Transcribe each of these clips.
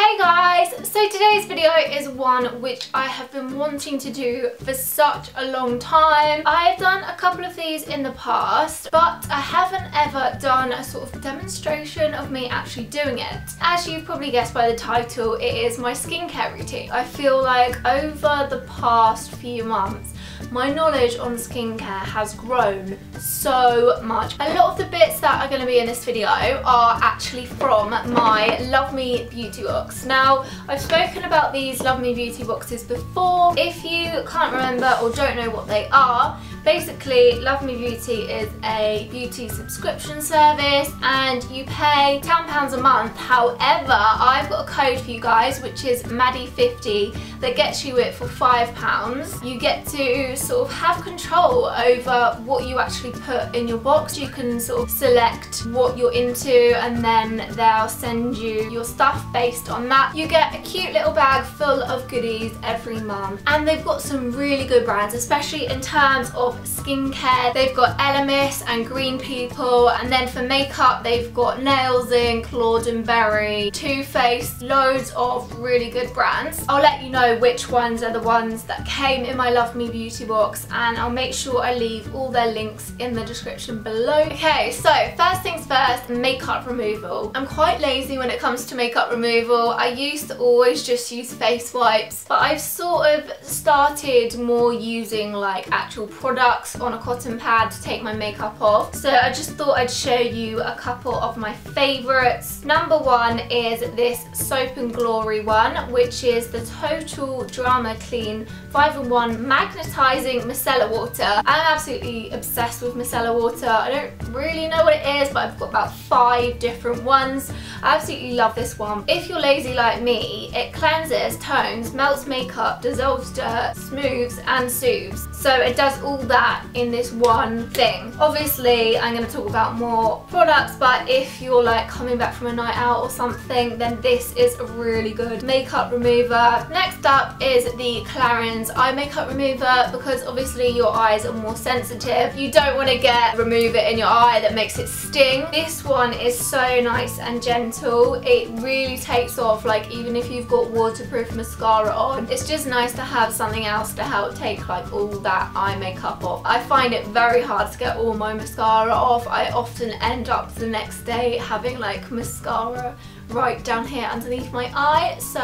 Hey guys! So today's video is one which I have been wanting to do for such a long time. I've done a couple of these in the past, but I haven't ever done a sort of demonstration of me actually doing it. As you probably guessed by the title, it is my skincare routine. I feel like over the past few months, my knowledge on skincare has grown so much. A lot of the bits that are going to be in this video are actually from my Love Me beauty box. Now, I've spoken about these Love Me beauty boxes before. If you can't remember or don't know what they are, basically Love Me Beauty is a beauty subscription service and you pay £10 a month. However, I've got a code for you guys which is Maddie50 that gets you it for £5. You get to sort of have control over what you actually put in your box. You can sort of select what you're into and then they'll send you your stuff based on that. You get a cute little bag full of goodies every month and they've got some really good brands, especially in terms of skincare. They've got Elemis and Green People, and then for makeup they've got Nails Inc, Lord & Berry, Too Faced, loads of really good brands. I'll let you know which ones are the ones that came in my Love Me beauty box and I'll make sure I leave all their links in the description below. Okay, so first things first, makeup removal. I'm quite lazy when it comes to makeup removal. I used to always just use face wipes, but I've sort of started more using like actual products on a cotton pad to take my makeup off. So I just thought I'd show you a couple of my favourites. Number one is this Soap and Glory one, which is the Total Drama Clean 5-in-1 Magnetizing Micellar Water. I'm absolutely obsessed with micellar water. I don't really know what it is, but I've got about 5 different ones. I absolutely love this one. If you're lazy like me, it cleanses, tones, melts makeup, dissolves dirt, smooths and soothes. So it does all that in this one thing. Obviously, I'm going to talk about more products, but if you're like coming back from a night out or something, then this is a really good makeup remover. Next up is the Clarins Eye Makeup Remover, because obviously your eyes are more sensitive. You don't want to get remover in your eye that makes it sting. This one is so nice and gentle. It really takes off, like even if you've got waterproof mascara on. It's just nice to have something else to help take like all that eye makeup off. I find it very hard to get all my mascara off. I often end up the next day having like mascara right down here underneath my eye, so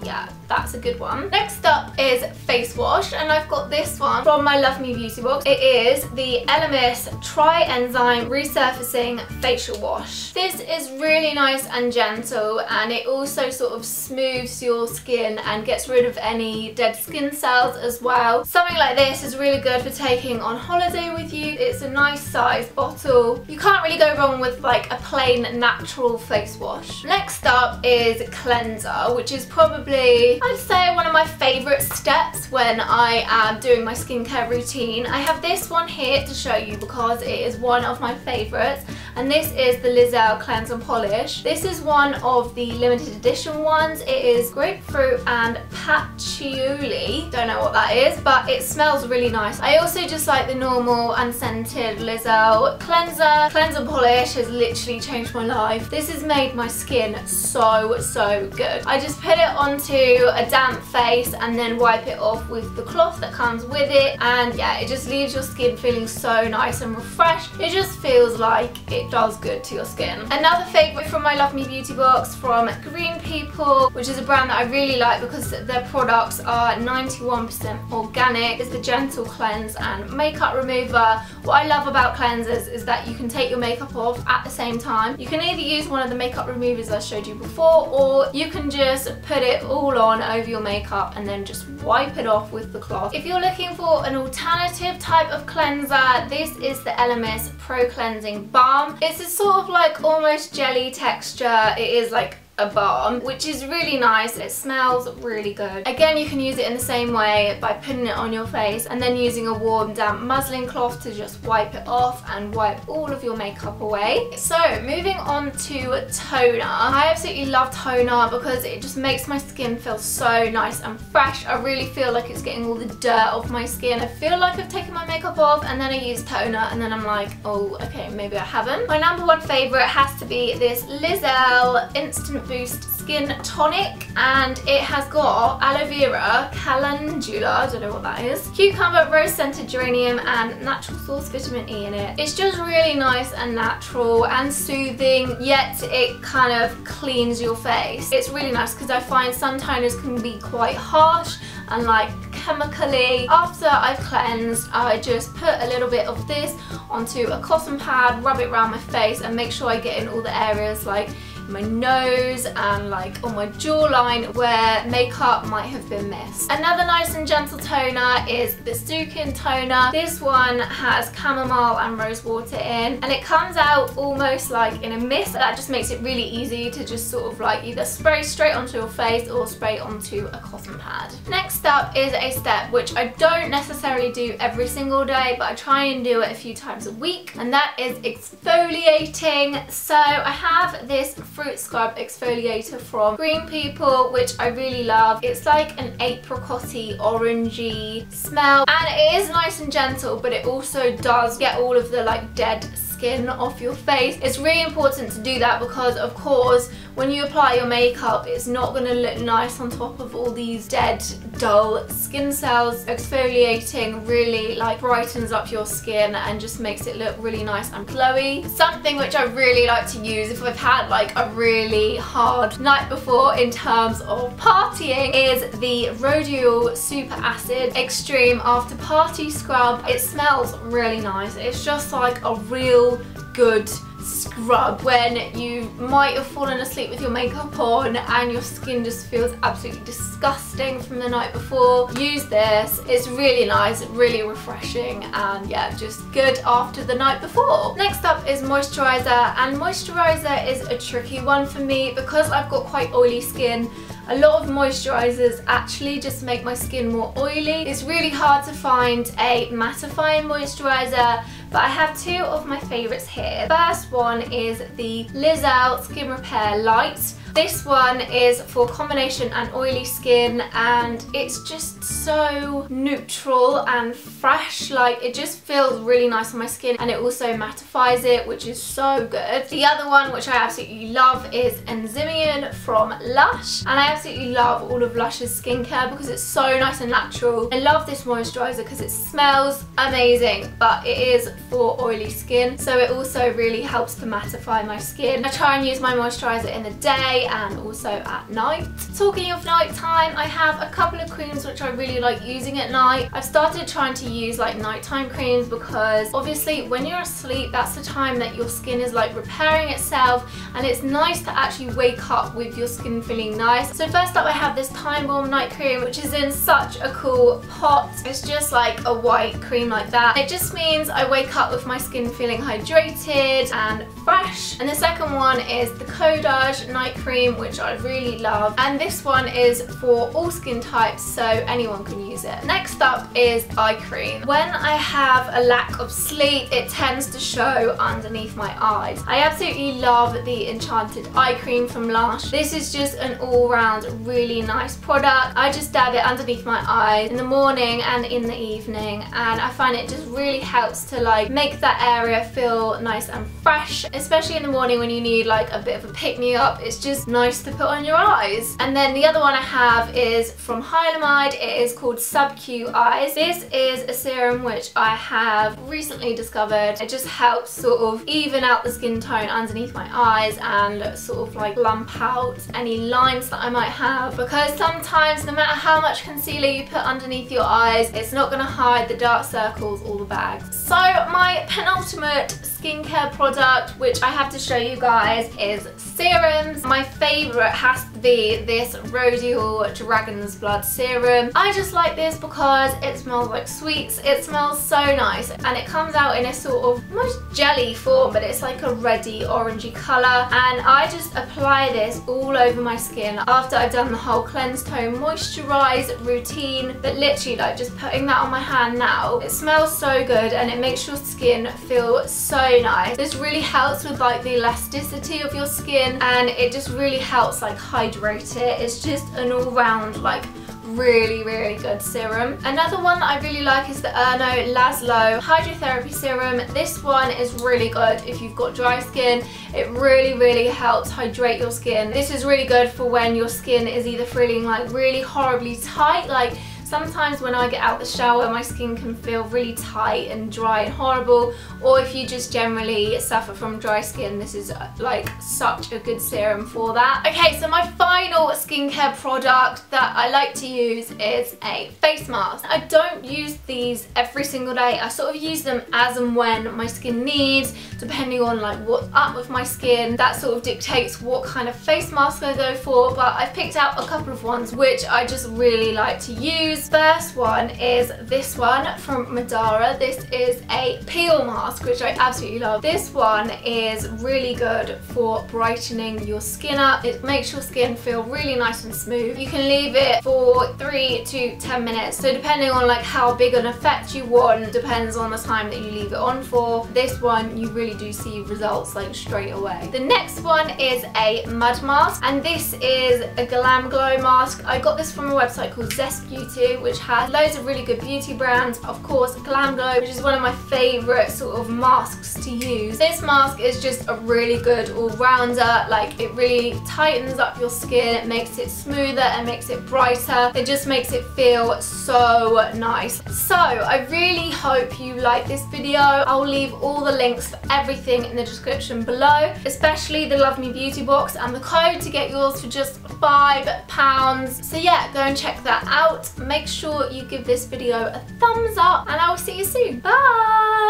yeah, that's a good one. Next up is face wash, and I've got this one from my Love Me beauty box. It is the Elemis Tri-Enzyme Resurfacing Facial Wash. This is really nice and gentle, and it also sort of smooths your skin and gets rid of any dead skin cells as well. Something like this is really good for taking on holiday with you. It's a nice size bottle. You can't really go wrong with like a plain natural face wash. Next up is cleanser, which is probably, I'd say, one of my favourite steps when I am doing my skincare routine. I have this one here to show you because it is one of my favourites, and this is the Lizelle Cleanse and Polish. This is one of the limited edition ones. It is grapefruit and patchouli. Don't know what that is, but it smells really nice. I also just like the normal unscented Lizelle cleanser. Cleanse and Polish has literally changed my life. This has made my skin so good. I just put it onto a damp face and then wipe it off with the cloth that comes with it, and yeah, it just leaves your skin feeling so nice and refreshed. It just feels like it does good to your skin. Another favourite from my Love Me beauty box from Green People, which is a brand that I really like because their products are 91% organic, is the Gentle Cleanse and Makeup Remover. What I love about cleansers is that you can take your makeup off at the same time. You can either use one of the makeup removers I showed you before, or you can just put it all on over your makeup and then just wipe it off with the cloth. If you're looking for an alternative type of cleanser, this is the Elemis Pro Cleansing Balm. It's a sort of like almost jelly texture. It is like a balm, which is really nice. It smells really good. Again, you can use it in the same way by putting it on your face and then using a warm damp muslin cloth to just wipe it off and wipe all of your makeup away. So moving on to toner. I absolutely love toner because it just makes my skin feel so nice and fresh. I really feel like it's getting all the dirt off my skin. I feel like I've taken my makeup off and then I use toner and then I'm like, oh okay, maybe I haven't. My number one favourite has to be this Lizelle Instant Boost skin tonic, and it has got aloe vera, calendula, I don't know what that is, cucumber, rose scented geranium and natural source vitamin E in it. It's just really nice and natural and soothing, yet it kind of cleans your face. It's really nice because I find some toners can be quite harsh and like chemically. After I've cleansed, I just put a little bit of this onto a cotton pad, rub it around my face and make sure I get in all the areas like my nose and like on my jawline where makeup might have been missed. Another nice and gentle toner is the Sukin toner. This one has chamomile and rose water in, and it comes out almost like in a mist. That just makes it really easy to just sort of like either spray straight onto your face or spray onto a cotton pad. Next up is a step which I don't necessarily do every single day, but I try and do it a few times a week, and that is exfoliating. So I have this fruit scrub exfoliator from Green People, which I really love. It's like an apricot-y, orangey smell, and it is nice and gentle, but it also does get all of the like dead skin off your face. It's really important to do that because of course when you apply your makeup it's not going to look nice on top of all these dead dull skin cells. Exfoliating really like brightens up your skin and just makes it look really nice and glowy. Something which I really like to use if I've had like a really hard night before in terms of partying is the Rodial Super Acid Extreme After Party Scrub. It smells really nice. It's just like a real good scrub when you might have fallen asleep with your makeup on and your skin just feels absolutely disgusting from the night before. Use this. It's really nice, really refreshing, and yeah, just good after the night before. Next up is moisturiser, and moisturiser is a tricky one for me because I've got quite oily skin. A lot of moisturisers actually just make my skin more oily. It's really hard to find a mattifying moisturiser, but I have two of my favourites here. First one is the Lizel Skin Repair Light. This one is for combination and oily skin, and it's just so neutral and fresh. Like, it just feels really nice on my skin, and it also mattifies it, which is so good. The other one, which I absolutely love, is Enzymion from Lush, and I absolutely love all of Lush's skincare because it's so nice and natural. I love this moisturiser because it smells amazing, but it is for oily skin, so it also really helps to mattify my skin. I try and use my moisturiser in the day and also at night. Talking of nighttime, I have a couple of creams which I really like using at night. I've started trying to use like nighttime creams because obviously when you're asleep that's the time that your skin is like repairing itself, and it's nice to actually wake up with your skin feeling nice. So first up I have this Time Balm night cream, which is in such a cool pot. It's just like a white cream like that. It just means I wake up with my skin feeling hydrated and fresh. And the second one is the Codage night cream, which I really love, and this one is for all skin types, so anyone can use it. Next up is eye cream. When I have a lack of sleep, it tends to show underneath my eyes. I absolutely love the Enchanted eye cream from Lush. This is just an all-round really nice product. I just dab it underneath my eyes in the morning and in the evening, and I find it just really helps to like make that area feel nice and fresh, especially in the morning when you need like a bit of a pick-me-up. It's just nice to put on your eyes. And then the other one I have is from Hylamide. It is called Sub Q Eyes. This is a serum which I have recently discovered. It just helps sort of even out the skin tone underneath my eyes and sort of like lump out any lines that I might have, because sometimes no matter how much concealer you put underneath your eyes, it's not going to hide the dark circles or the bags. So my penultimate skincare product which I have to show you guys is serums. My favourite has to be this Rodial Dragon's Blood serum. I just like this because it smells like sweets. It smells so nice, and it comes out in a sort of almost jelly form, but it's like a reddy orangey colour, and I just apply this all over my skin after I've done the whole cleanse, tone, moisturise routine. But literally like just putting that on my hand now, it smells so good and it makes your skin feel so nice. This really helps with like the elasticity of your skin, and it just really helps like hydrate hydrate it. It's just an all-round like really good serum. Another one that I really like is the Erno Laszlo Hydrotherapy Serum. This one is really good if you've got dry skin. It really helps hydrate your skin. This is really good for when your skin is either feeling like really horribly tight, like sometimes when I get out the shower my skin can feel really tight and dry and horrible, or if you just generally suffer from dry skin, this is like such a good serum for that. Okay, so my final skincare product that I like to use is a face mask. I don't use these every single day. I sort of use them as and when my skin needs, depending on like what's up with my skin. That sort of dictates what kind of face mask I go for, but I've picked out a couple of ones which I just really like to use. First one is this one from Madara. This is a peel mask, which I absolutely love. This one is really good for brightening your skin up. It makes your skin feel really nice and smooth. You can leave it for 3 to 10 minutes. So depending on like how big an effect you want, depends on the time that you leave it on for. This one, you really do see results like straight away. The next one is a mud mask, and this is a Glam Glow mask. I got this from a website called Zest Beauty, which has loads of really good beauty brands. Of course, Glam Glow, which is one of my favourite sort of masks to use. This mask is just a really good all-rounder. Like, it really tightens up your skin, it makes it smoother, and makes it brighter. It just makes it feel so nice. So I really hope you like this video. I'll leave all the links for everything in the description below, especially the Love Me Beauty box and the code to get yours for just £5. So yeah, go and check that out. Make sure you give this video a thumbs up, and I will see you soon. Bye!